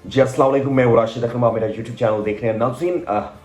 जी अस्सलाम वालेकुम, मैं राशिद अकरम, आप मेरा यूट्यूब चैनल देख रहे हैं। नाज़रीन,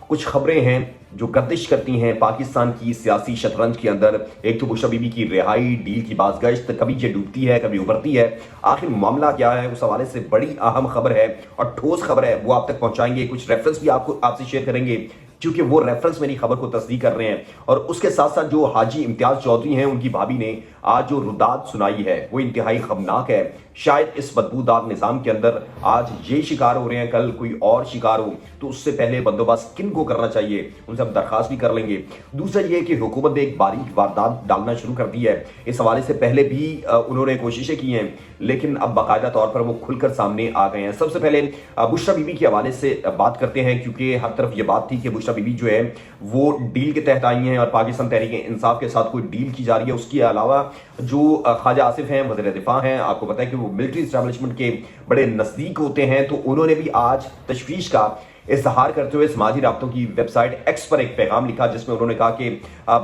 कुछ खबरें हैं जो गर्दिश करती हैं पाकिस्तान की सियासी शतरंज के अंदर। एक तो बुशरा बीबी की रिहाई, डील की बाज़गश्त, कभी ये डूबती है कभी उभरती है, आखिर मामला क्या है, उस हवाले से बड़ी अहम खबर है और ठोस खबर है, वो आप तक पहुंचाएंगे। कुछ रेफरेंस भी आपसे शेयर करेंगे क्योंकि वो रेफरेंस मेरी खबर को तस्दीक कर रहे हैं। और उसके साथ साथ जो हाजी इम्तियाज चौधरी हैं, उनकी भाभी ने आज जो रुदाद सुनाई है वो इंतहाई खबनाक है। शायद इस बदबूदार निज़ाम के अंदर आज ये शिकार हो रहे हैं, कल कोई और शिकार हो, तो उससे पहले बंदोबस्त किन को करना चाहिए, उनसे हम दरख्वास्त भी कर लेंगे। दूसरा ये कि हुकूमत ने एक बारीक वारदात डालना शुरू कर दी है। इस हवाले से पहले भी उन्होंने कोशिशें की हैं, लेकिन अब बाकायदा तौर पर वो खुलकर सामने आ गए हैं। सबसे पहले बुशरा बीबी के हवाले से बात करते हैं, क्योंकि हर तरफ ये बात थी कि बुशरा बीबी जो है वो डील के तहत आई हैं और पाकिस्तान तहरीक इंसाफ के साथ कोई डील की जा रही है। उसके अलावा जो ख्वाजा आसिफ हैं, वज़ीर दिफा हैं, आपको पता है कि वो मिलिट्री इस्टेब्लिशमेंट के बड़े नज़दीक होते हैं, तो उन्होंने भी आज तशवीश का इजहार करते हुए समाजी राब्तों की वेबसाइट एक्स पर एक पैगाम लिखा, जिसमें उन्होंने कहा कि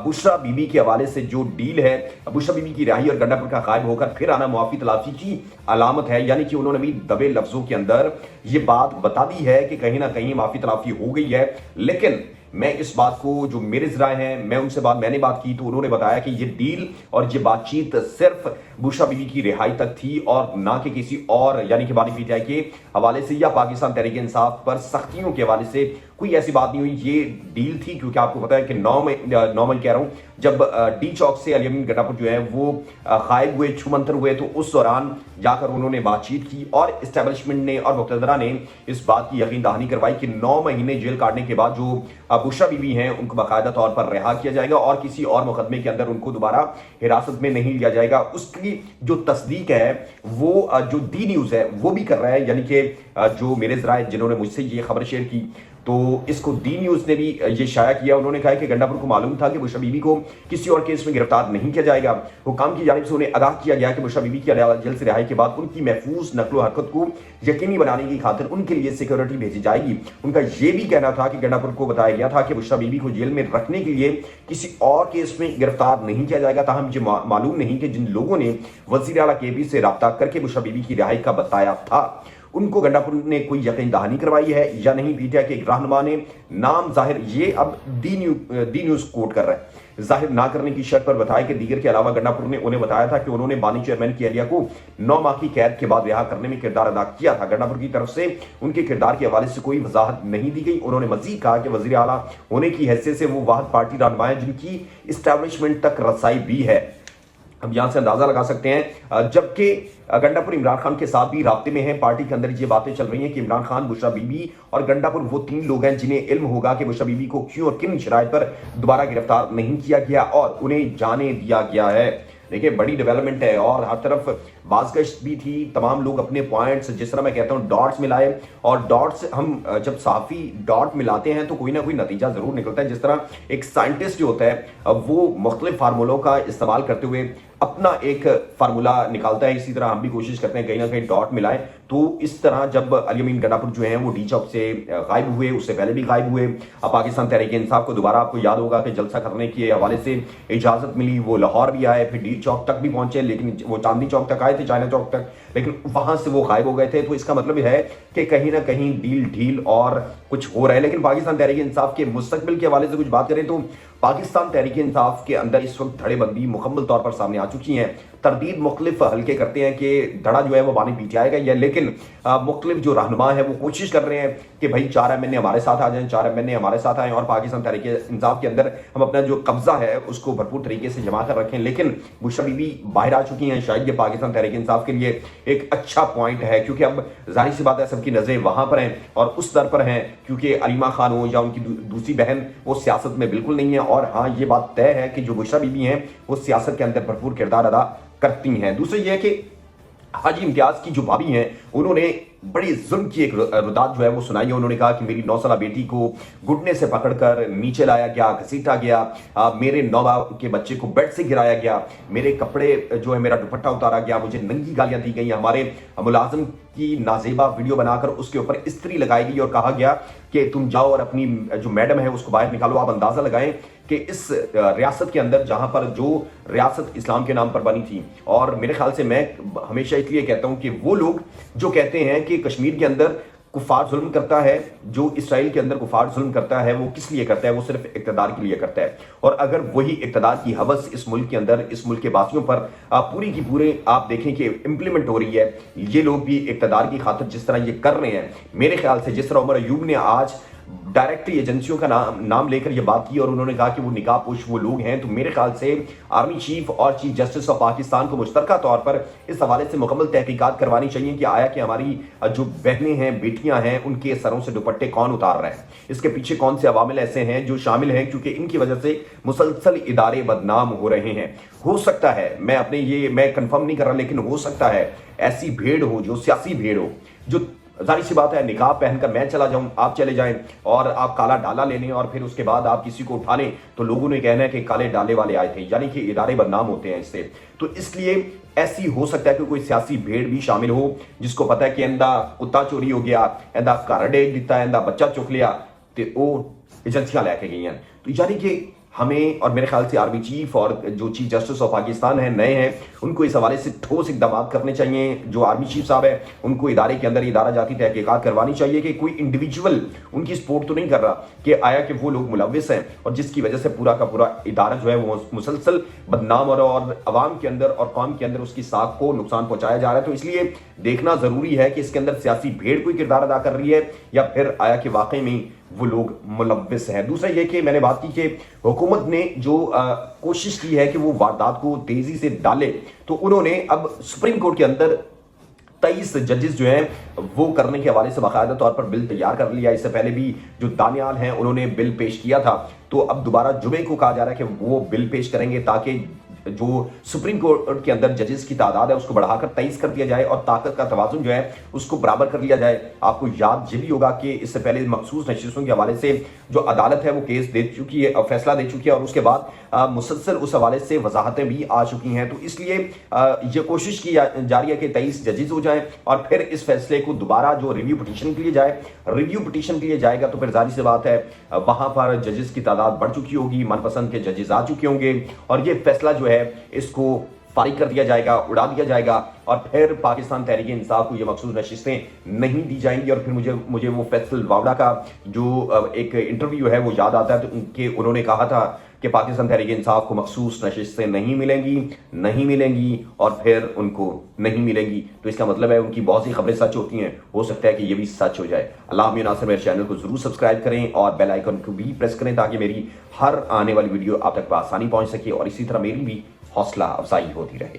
बुशरा बीबी के हवाले से जो डील है, बुशरा बीबी की रिहाई और गंडापुर का गायब होकर फिर आना मुआफ़ी तलाफी की अलामत है। यानी कि उन्होंने भी दबे लफ्जों के अंदर ये बात बता दी है कि कहीं ना कहीं माफ़ी तलाफी हो गई है। लेकिन मैं इस बात को, जो मेरे ज़राए हैं, मैंने बात की तो उन्होंने बताया कि ये डील और ये बातचीत सिर्फ बुशरा बीबी की रिहाई तक थी और ना कि किसी और, यानी कि बानी पीटीआई के हवाले से या पाकिस्तान तहरीक इंसाफ पर सख्तियों के हवाले से कोई ऐसी बात नहीं हुई। ये डील थी क्योंकि आपको पता है कि नॉर्मल कह रहा हूं, जब डी चौक से अली अमीन गंडापुर जो है वो गायब हुए, छूमंतर हुए, तो उस दौरान जाकर उन्होंने बातचीत की और इस्टेब्लिशमेंट ने और मुक़्तदरा ने इस बात की यकीन दहानी करवाई कि 9 महीने जेल काटने के बाद जो बुशरा बीबी हैं उनको बाकायदा तौर पर रिहा किया जाएगा और किसी और मुकदमे के अंदर उनको दोबारा हिरासत में नहीं लिया जाएगा। उसकी जो तस्दीक है वो जो डी न्यूज़ है वो भी कर रहा है, यानी कि जो मेरे ज़राए जिन्होंने मुझसे ये खबर शेयर की, तो इसको डी न्यूज़ ने भी ये शाया किया। उन्होंने कहा कि गंडापुर को मालूम था कि बुशरा बीबी को किसी और केस में गिरफ्तार नहीं किया जाएगा। हुकाम की जानिब से उन्हें आगाह किया गया कि बुशरा बीबी की जेल से रिहाई के बाद उनकी महफूज नकलो हरकत को यकीनी बनाने की खातिर उनके लिए सिक्योरिटी भेजी जाएगी। उनका यह भी कहना था कि गंडापुर को बताया गया था कि बुशरा बीबी को जेल में रखने के लिए किसी और केस में गिरफ्तार नहीं किया जाएगा। ताहम मुझे मालूम नहीं कि जिन लोगों ने वज़ीर आला केबी से रब्ता करके बुशरा बीबी की रिहाई का बताया था उनको गंडापुर ने कोई यकीन दहानी करवाई है या नहीं। पीटीआई के एक रहनुमा ने नाम जाहिर, ये अब डी न्यूज़ कोट कर रहा है, जाहिर ना करने की शर्त पर बताया कि दीगर के अलावा गंडापुर ने उन्हें बताया था कि उन्होंने बानी चेयरमैन की एहलिया को 9 माह की कैद के बाद रिहा करने में किरदार अदा किया था। गंडापुर की तरफ से उनके किरदार के हवाले से कोई वजाहत नहीं दी गई। उन्होंने मजीद कहा कि वज़ीर आला होने की हैसियत से वो वाहिद पार्टी रहनुमा है जिनकी इस्टेब्लिशमेंट तक रसाई भी है। हम यहां से अंदाजा लगा सकते हैं, जबकि गंडापुर इमरान खान के साथ भी राब्ते में है। पार्टी के अंदर ये बातें चल रही हैं कि इमरान खान, बुशरा बीबी और गंडापुर वो 3 लोग हैं जिन्हें इल्म होगा कि बुशरा बीबी को क्यों और किन शराइत पर दोबारा गिरफ्तार नहीं किया गया और उन्हें जाने दिया गया है। देखिए, बड़ी डेवलपमेंट है और हर तरफ बाज़गश्त भी थी। तमाम लोग अपने पॉइंट्स, जिस तरह मैं कहता हूँ, डॉट्स मिलाए, और डॉट्स हम जब साफ़ी डॉट मिलाते हैं तो कोई ना कोई नतीजा ज़रूर निकलता है। जिस तरह एक साइंटिस्ट जो होता है वो मुख्तलिफ फार्मूलों का इस्तेमाल करते हुए अपना एक फार्मूला निकालता है, इसी तरह हम भी कोशिश करते हैं कहीं ना कहीं डॉट मिलाएं। तो इस तरह जब अली अमीन गंडापुर जो हैं वो डी चौक से गायब हुए, उससे पहले भी गायब हुए, पाकिस्तान तहरीक इंसाफ को दोबारा, आपको याद होगा कि जलसा करने के हवाले से इजाज़त मिली, वो लाहौर भी आए, फिर डी चौक तक भी पहुंचे, लेकिन वो चांदनी चौक तक आए थे, चाइना चौक तक, लेकिन वहां से वो गायब हो गए थे। तो इसका मतलब है कि कहीं ना कहीं डील ढील और कुछ हो रहा है। लेकिन पाकिस्तान तहरीक इंसाफ के मुस्तकबिल के हवाले से कुछ बात करें तो पाकिस्तान तहरीक इंसाफ के अंदर इस वक्त धड़ेबंदी मुकम्मल तौर पर सामने आ चुकी हैं। तरदीद मुख्तलिफ हल्के करते हैं कि धड़ा जो है वो बानी पीटीआई का ही है, लेकिन मुख्तलिफ जो रहनुमा है वो कोशिश कर रहे हैं कि भाई 4 एमएनए हमारे साथ आ जाएं, 4 एमएनए हमारे साथ आएं और पाकिस्तान तहरीक इंसाफ के अंदर हम अपना जो कब्जा है उसको भरपूर तरीके से जमा कर रखें। लेकिन बुशरा बीबी बाहर आ चुकी हैं। शायद ये पाकिस्तान तहरीक इंसाफ के लिए एक अच्छा पॉइंट है, क्योंकि अब जाहिर सी बात है सबकी नजरें वहां पर हैं और उस दर पर हैं, क्योंकि अलीमा खान हो या उनकी दूसरी बहन, वो सियासत में बिल्कुल नहीं है। और हाँ, ये बात तय है कि जो बुशरा बीबी हैं वो सियासत के अंदर भरपूर किरदार अदा करती हैं। दूसरा ये है कि हाजी इम्तियाज की जो भाभी हैं उन्होंने बड़ी जुल्म की एक रुदात जो है वो सुनाई है। उन्होंने कहा कि मेरी 9 साला बेटी को घुटने से पकड़कर नीचे लाया गया, घसीटा गया, मेरे 9 माह के बच्चे को बेड से गिराया गया, मेरे कपड़े जो है, मेरा दुपट्टा उतारा गया, मुझे नंगी गालियां दी गई, हमारे मुलाजिम की नाजेबा वीडियो बनाकर उसके ऊपर इस्त्री लगाई गई और कहा गया कि तुम जाओ और अपनी जो मैडम है उसको बाहर निकालो। आप अंदाजा लगाएं कि इस रियासत के अंदर, जहां पर जो रियासत इस्लाम के नाम पर बनी थी, और मेरे ख्याल से मैं हमेशा इसलिए कहता हूं कि वो लोग जो कहते हैं कि कश्मीर के अंदर کفار ظلم کرتا ہے، جو اسرائیل کے اندر کفار ظلم کرتا ہے، وہ کس لیے کرتا ہے؟ وہ صرف اقتدار کے لیے کرتا ہے۔ اور اگر وہی اقتدار کی ہوس اس ملک کے اندر، اس ملک کے باسیوں پر پوری کی پورے آپ دیکھیں کہ امپلیمنٹ ہو رہی ہے، یہ لوگ بھی اقتدار کی خاطر جس طرح یہ کر رہے ہیں، میرے خیال سے جس طرح عمر ایوب نے آج ڈائریکٹلی ایجنسیوں کا نام لے کر یہ بات کی اور انہوں نے کہا کہ وہ نکاح پوش وہ لوگ ہیں، تو میرے خیال سے آرمی چیف اور چیف جسٹس آف پاکستان کو مشترکہ طور پر اس حوالے سے مکمل تحقیقات کروانی چاہیے کہ آیا کہ ہماری جو بہنیں ہیں، بیٹیاں ہیں، ان کے سروں سے دوپٹے کون اتار رہے ہیں، اس کے پیچھے کون سے عوامل ایسے ہیں جو شامل ہیں، کیونکہ ان کی وجہ سے مسلسل ادارے بدنام ہو رہے ہیں۔ ہو سکتا ہے، میں کنفرم نہیں کر رہا، لیکن ہو سکتا ہے ایسی بھیڑ ہو، جو سیاسی بھیڑ ہو، جو ظاہر سی بات ہے نقاب پہن کر میں چلا جاؤں، آپ چلے جائیں اور آپ کالا ڈالا لے لیں اور پھر اس کے بعد آپ کسی کو اٹھا لیں تو لوگوں نے کہنا ہے کہ کالے ڈالے والے آئے تھے، یعنی کہ ادارے بدنام ہوتے ہیں اس سے۔ تو اس لیے ایسی ہو سکتا ہے کہ کوئی سیاسی بھیڑ بھی شامل ہو جس کو پتا ہے کہ اندہ کتا چوری ہو گیا، اندہ گھر ڈیگ دیتا ہے، اندہ بچہ چک لیا، تو وہ ایجنسیاں لے کے گئی ہیں۔ تو یعنی کہ ہمیں، اور میرے خیال سے آرمی چیف اور جو چیف جسٹس آف پاکستان ہیں، نئے ہیں، ان کو اس حوالے سے ٹھوس اقدامات کرنے چاہیے۔ جو آرمی چیف صاحب ہے ان کو ادارے کے اندر ادارہ جاتی تحقیقات کروانی چاہیے کہ کوئی انڈیویجول ان کی سپورٹ تو نہیں کر رہا کہ آیا کہ وہ لوگ ملوث ہیں اور جس کی وجہ سے پورا کا پورا ادارہ جو ہے وہ مسلسل بدنام اور عوام کے اندر اور قوم کے اندر اس کی ساکھ کو نقصان پہنچایا جا رہا ہے۔ تو اس لیے دیکھنا ضروری ہے کہ اس کے اندر سیاسی بھیڑ کوئی کردار ادا کر رہی ہے یا پھر آیا کہ واقعی میں وہ لوگ ملوث ہیں۔ دوسرا یہ کہ میں نے بات کی کہ حکومت نے جو کوشش کی ہے کہ وہ واردات کو تیزی سے ڈالے، تو انہوں نے اب سپریم کورٹ کے اندر 23 ججز جو ہیں وہ کرنے کے حوالے سے باقاعدہ طور پر بل تیار کر لیا۔ اس سے پہلے بھی جو دانیال ہیں انہوں نے بل پیش کیا تھا، تو اب دوبارہ جمعے کو کہا جا رہا ہے کہ وہ بل پیش کریں گے تاکہ جو سپریم کورٹ کے اندر ججز کی تعداد ہے اس کو بڑھا کر 23 کر دیا جائے اور طاقت کا توازن جو ہے اس کو برابر کر لیا جائے۔ آپ کو یاد یہ بھی ہوگا کہ اس سے پہلے مخصوص نشستوں کے حوالے سے جو عدالت ہے وہ کیس دے چکی ہے، فیصلہ دے چکی ہے، اور اس کے بعد مسلسل اس حوالے سے وضاحتیں بھی آ چکی ہیں۔ تو اس لیے یہ کوشش کی جا رہی ہے کہ 23 ججز ہو جائیں اور پھر اس فیصلے کو دوبارہ جو ریویو پٹیشن کے لیے جائے، ریویو پٹیشن کے لیے جائے گا تو پھر ظاہر سی بات ہے وہاں پر ججز کی تعداد بڑھ چکی ہوگی، من پسند کے ججز آ چکے ہوں گے اور یہ فیصلہ جو ہے اس کو فارغ کر دیا جائے گا، اڑا دیا جائے گا، اور پھر پاکستان تحریک انصاف کو یہ مخصوص نشستیں نہیں دی جائیں گی۔ اور پھر مجھے وہ فیصل واوڈا کا جو ایک انٹرویو ہے وہ یاد آتا ہے، تو انہوں نے کہا تھا کہ پاکستان تحریک انصاف کو مخصوص نشستیں نہیں ملیں گی اور پھر ان کو نہیں ملیں گی۔ تو اس کا مطلب ہے ان کی بہت سی خبریں سچ ہوتی ہیں، ہو سکتا ہے کہ یہ بھی سچ ہو جائے۔ اللہ حافظ ناصر، میرے چینل کو ضرور سبسکرائب کریں اور بیل آئیکن کو بھی پریس کریں تاکہ میری ہر آنے والی ویڈیو آپ تک بآسانی پہنچ سکے اور اسی طرح میری بھی حوصلہ افزائی ہوتی رہے۔